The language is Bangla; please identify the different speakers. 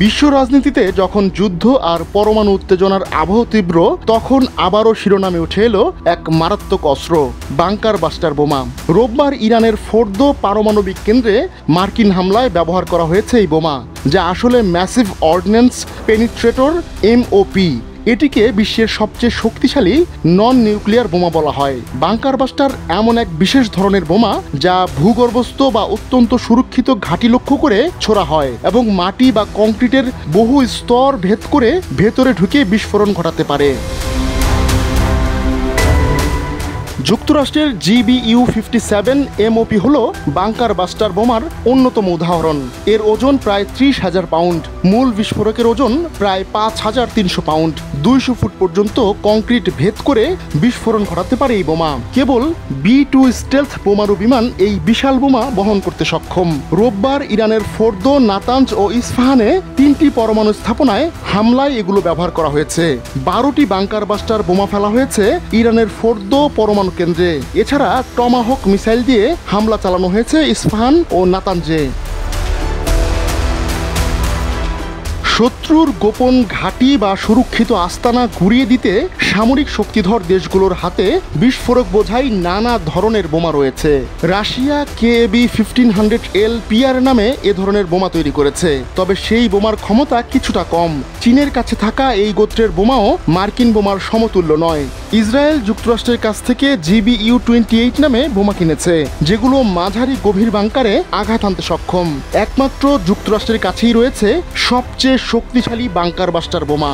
Speaker 1: বিশ্ব রাজনীতিতে যখন যুদ্ধ আর পরমাণু উত্তেজনার আবহ তীব্র, তখন আবারও শিরোনামে উঠে এলো এক মারাত্মক অস্ত্র, বাংকার বাস্টার বোমা। রোববার ইরানের ফোর্দো পারমাণবিক কেন্দ্রে মার্কিন হামলায় ব্যবহার করা হয়েছে এই বোমা, যা আসলে ম্যাসিভ অর্ডিন্যান্স পেনিট্রেটর MOP। এটিকে বিশ্বের সবচেয়ে শক্তিশালী নন নিউক্লিয়ার বোমা বলা হয়। বাংকার বাস্টার এমন এক বিশেষ ধরনের বোমা যা ভূগর্ভস্থ বা অত্যন্ত সুরক্ষিত ঘাঁটি লক্ষ্য করে ছোড়া হয় এবং মাটি বা কংক্রিটের বহু স্তর ভেদ করে ভেতরে ঢুকে বিস্ফোরণ ঘটাতে পারে। যুক্তরাষ্ট্রের GBU-57 MOP হল বাংকার বাস্টার বোমার অন্যতম উদাহরণ। এর ওজন প্রায় 30,000 পাউন্ড, মূল বিস্ফোরকের ওজন প্রায় 5,300 পাউন্ড। 200 ফুট পর্যন্ত কংক্রিট ভেদ করে বিস্ফোরণ ঘটাতে পারে এই বোমা। কেবল B-2 স্টেলথ বোমারু বিমান এই বিশাল বোমা বহন করতে সক্ষম। রোববার ইরানের ফোর্দো, নাতাঞ্জ ও ইস্পাহানে 3টি পরমাণু স্থাপনায় হামলায় এগুলো ব্যবহার করা হয়েছে। 12টি বাংকার বাস্টার বোমা ফেলা হয়েছে ইরানের ফোর্দো পরমাণু কেন্দ্রে। এছাড়া টমাহক মিসাইল দিয়ে হামলা চালানো হয়েছে ইস্পাহান ও নাতাঞ্জে। শত্রুর গোপন ঘাঁটি বা সুরক্ষিত আস্তানা গুঁড়িয়ে দিতে সামরিক শক্তিধর দেশগুলোর হাতে বিস্ফোরক বোঝাই নানা ধরনের বোমা রয়েছে। রাশিয়া KAB-1500L PR নামে এ ধরনের বোমা তৈরি করেছে, তবে সেই বোমার ক্ষমতা কিছুটা কম। চীনের কাছে থাকা এই গোত্রের বোমাও মার্কিন বোমার সমতুল্য নয়। ইসরায়েল যুক্তরাষ্ট্রের কাছ থেকে GBU-28 নামে বোমা কিনেছে, যেগুলো মাঝারি গভীর বাংকারে আঘাত হানতে সক্ষম। একমাত্র যুক্তরাষ্ট্রের কাছেই রয়েছে সবচেয়ে শক্তিশালী বাংকার বাস্টার বোমা।